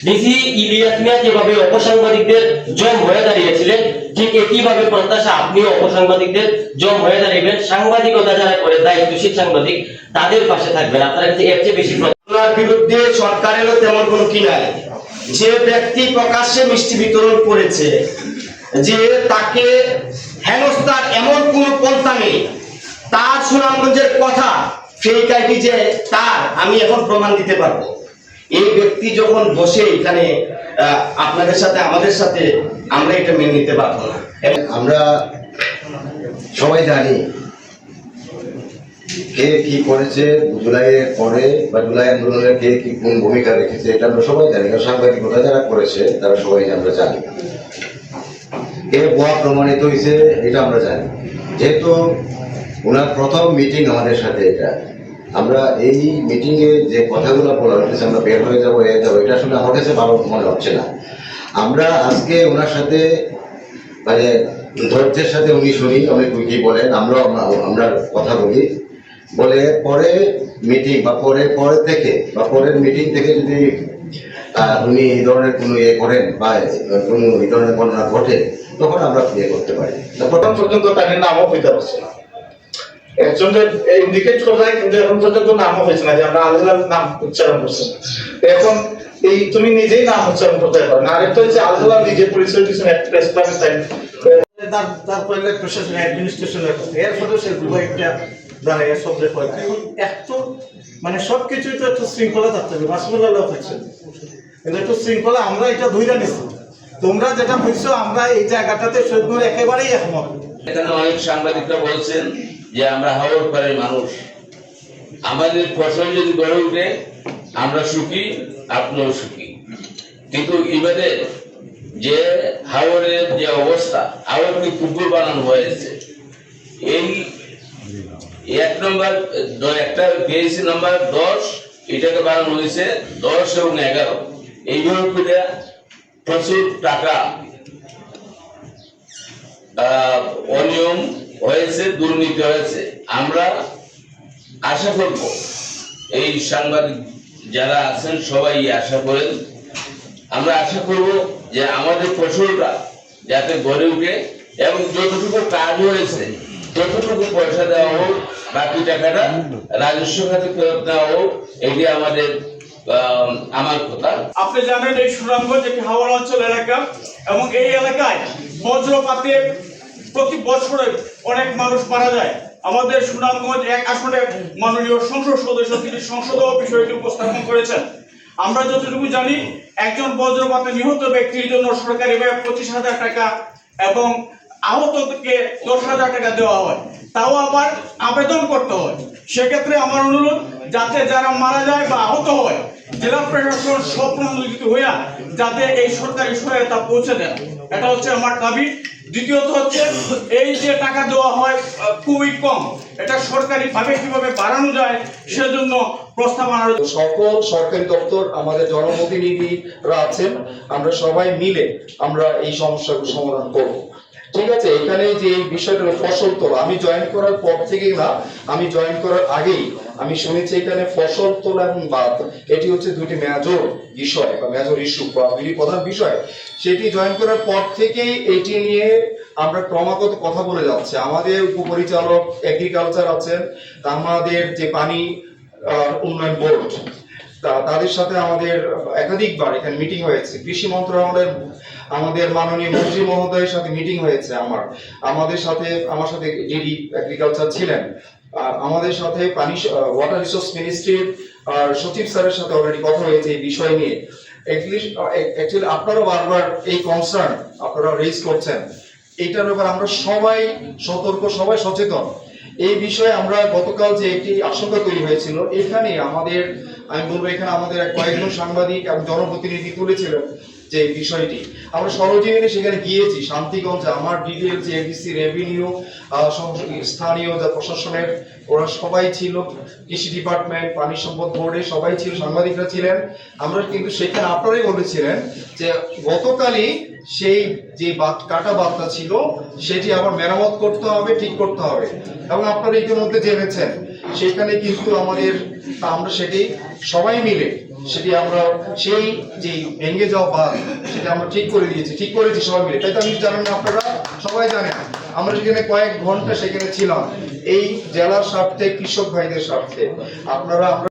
DC Ilias মিয়া যেভাবে অপসাংবাদিকদের জম হয়ে দাঁড়িয়েছিলেন, ঠিক একইভাবে প্রত্যাশা আপনিও অপসাংবাদিকদের জম হয়ে দাঁড়িয়েবেন। সাংবাদিকতা যারা করে দায়িত্বশীল সাংবাদিক, তাদের পাশে থাকবেন। আপনার কাছে এর চেয়ে বেশি আপনার বিরুদ্ধে সরকারেরও তেমন কোনো কি নাই। যে ব্যক্তি প্রকাশ্যে মিষ্টি বিতরণ করেছে, যে তাকে হেনস্থার এমন কোন পন্থা নেই, তার সুনামগঞ্জের কথা ফেক আইডি যে তার, আমি এখন প্রমাণ দিতে পারবো। এই ব্যক্তি যখন বসে এখানে আপনাদের সাথে আমাদের সাথে, আমরা এটা মেনে নিতে পারবো না। আমরা সবাই জানি কে কি করেছে জুলাইয়ের পরে বা জুলাই আন্দোলনে কে কি কোন ভূমিকা রেখেছে, এটা আমরা সবাই জানি। কারণ সাংবাদিকতা যারা করেছে তারা সবাই আমরা জানি কে ভুয়া প্রমাণিত হয়েছে, এটা আমরা জানি। যেহেতু ওনার প্রথম মিটিং আমাদের সাথে, এটা আমরা এই মিটিং এ যে কথাগুলো বলা হচ্ছে আমরা বের হয়ে যাবো এটা আসলে আমার কাছে ভালো মনে হচ্ছে না। আমরা আজকে ওনার সাথে মানে ধৈর্যের সাথে উনি শুনি, অনেক কি বলেন, আমরা কথা বলি, বলে পরে মিটিং বা পরের মিটিং থেকে যদি উনি এই ধরনের কোনো ইয়ে করেন বা কোনো এই ধরনের ঘটনা ঘটে, তখন আমরা ইয়ে করতে পারি। প্রথম পর্যন্ত তাদের নামও হইতে পারছে না, একজনের ইন্ডিকেট করা যায়, কিন্তু এখন পর্যন্ত নামও হয়েছে না যে আমরা আল্লাহর নাম উচ্চারণ করছি না। এখন এই তুমি নিজেই নাম উচ্চারণ করতে পারো না। আরেকটা হচ্ছে আল্লাহ নিজে পরিচয় দিচ্ছেন একটা প্রেস ক্লাবে তাই তারপরে প্রশাসন অ্যাডমিনিস্ট্রেশনের এর ফলে সে একটা দাঁড়ায় সব রেফার একটু মানে সবকিছুই তো একটু শৃঙ্খলা থাকতে হবে। মাসুল্লাহ থাকছে কিন্তু একটু শৃঙ্খলা আমরা এটা ধৈর্য নিচ্ছি। তোমরা যেটা বুঝছো আমরা এই জায়গাটাতে সৈয়দপুর একেবারেই একমত। এখানে অনেক সাংবাদিকরা বলছেন যে আমরা হাওড় পাড়ের মানুষ, আমাদের ফসল যদি গড়ে উঠে আমরা সুখী, আপনিও সুখী। কিন্তু এবারে যে হাওড়ের যে অবস্থা, হাওড়কে পুকুর বানানো হয়েছে, এই 1 নম্বর একটা পিএসসি নাম্বার 10 এটাকে বানানো হয়েছে 10 এবং 11। এইভাবে করে প্রচুর টাকা অনিয়ম হয়েছে, দুর্নীতি হয়েছে। আমরা আশা করব এই সাংবাদিক যারা আছেন সবাই আশা করেন, আমরা আশা করব যে আমাদের ফসলটা যাতে গড়ে উঠে এবং যতটুকু কাজ হয়েছে ততটুকু পয়সা দেওয়া হোক, বাকি টাকাটা রাজস্ব খাতে ফেরত দেওয়া হোক, এটি আমার কথা। আপনি জানেন এই সুনামগঞ্জ একটি হাওড় অঞ্চল এলাকা এবং এই এলাকায় বজ্রপাতে প্রতি বছরে অনেক মানুষ মারা যায়। আমাদের সুনামগঞ্জ 1 আসনে মাননীয় সংসদ সদস্য তিনি সংসদেও বিষয়টি উপস্থাপন করেছেন। আমরা যতটুকু জানি একজন বজ্রপাতে নিহত ব্যক্তির জন্য সরকারিভাবে 25,000 টাকা এবং আহতকে 10,000 টাকা দেওয়া হয়, তাও আবার আবেদন করতে হয়। সেক্ষেত্রে আমার অনুরোধ, যাতে যারা মারা যায় বা আহত হয় জেলা প্রশাসন স্বপ্রণোদিত হইয়া যাতে এই সরকারি সহায়তা পৌঁছে দেয়, এটা হচ্ছে আমার দাবি। দ্বিতীয়ত হচ্ছে এই যে টাকা দেওয়া হয় খুবই কম, এটা সরকারি ভাবে কিভাবে বাড়ানো যায় সেজন্য প্রস্তাব আনার সকল সরকারি দপ্তর আমাদের জনপ্রতিনিধিরা আছেন, আমরা সবাই মিলে আমরা এই সমস্যাগুলো সমাধান করব। ঠিক আছে, এখানে যে বিষয়টা ফসল তোলা, আমি জয়েন করার পর থেকেই না, আমি জয়েন করার আগেই আমি শুনেছি এখানে ফসল তোলা এবং বাদ এটি হচ্ছে দুটি মেজর বিষয় বা মেজর ইস্যু বা দুটি প্রধান বিষয়। সেটি জয়েন করার পর থেকেই এটি নিয়ে আমরা ক্রমাগত কথা বলে যাচ্ছে। আমাদের উপপরিচালক এগ্রিকালচার আছেন, আমাদের যে পানি উন্নয়ন বোর্ড, তাদের সাথে আমাদের একাধিকবার এখানে মিটিং হয়েছে। কৃষি মন্ত্রণালয়ের আমাদের মাননীয় মন্ত্রী মহোদয়ের সাথে মিটিং হয়েছে। আমার সাথে ডিডি এগ্রিকালচার ছিলেন, আমাদের সাথে পানি ওয়াটার রিসোর্স মিনিস্ট্রির সচিব স্যারের সাথে অলরেডি কথা হয়েছে এই বিষয় নিয়ে। অ্যাকচুয়ালি আপনারা বারবার এই কনসার্ন আপনারা রেজ করছেন, এইটার ব্যাপারে আমরা সবাই সতর্ক, সবাই সচেতন। এই বিষয়ে আমরা গতকাল যে একটি আশঙ্কা তৈরি হয়েছিল, এখানে আমাদের আমি বলবো এখানে আমাদের কয়েকজন সাংবাদিক এবং জনপ্রতিনিধি তুলেছিলেন যে বিষয়টি, আমরা সরজমিনে সেখানে গিয়েছি। শান্তিগঞ্জ আমার ডিটেলস এডিসি রেভিনিউ স্থানীয় যা প্রশাসনের ওরা সবাই ছিল, কৃষি ডিপার্টমেন্ট, পানি সম্পদ বোর্ডে সবাই ছিল, সাংবাদিকরা ছিলেন। আমরা কিন্তু সেখানে আপনারাই বলেছিলেন যে গতকালই সেই যে কাটা বাঁধটা ছিল সেটি আবার মেরামত করতে হবে, ঠিক করতে হবে, এবং আপনারা ইতিমধ্যে জেনেছেন সেখানে কিন্তু আমরা সেটি সবাই মিলে সেটি আমরা সেই যে ভেঙে যাওয়া বাঁধ সেটা আমরা ঠিক করেছি সবাই মিলে। তাই তো আমি জানেন না, আপনারা সবাই জানেন আমরা সেখানে কয়েক ঘন্টা সেখানে ছিলাম এই জেলার স্বার্থে, কৃষক ভাইদের স্বার্থে। আপনারা আমরা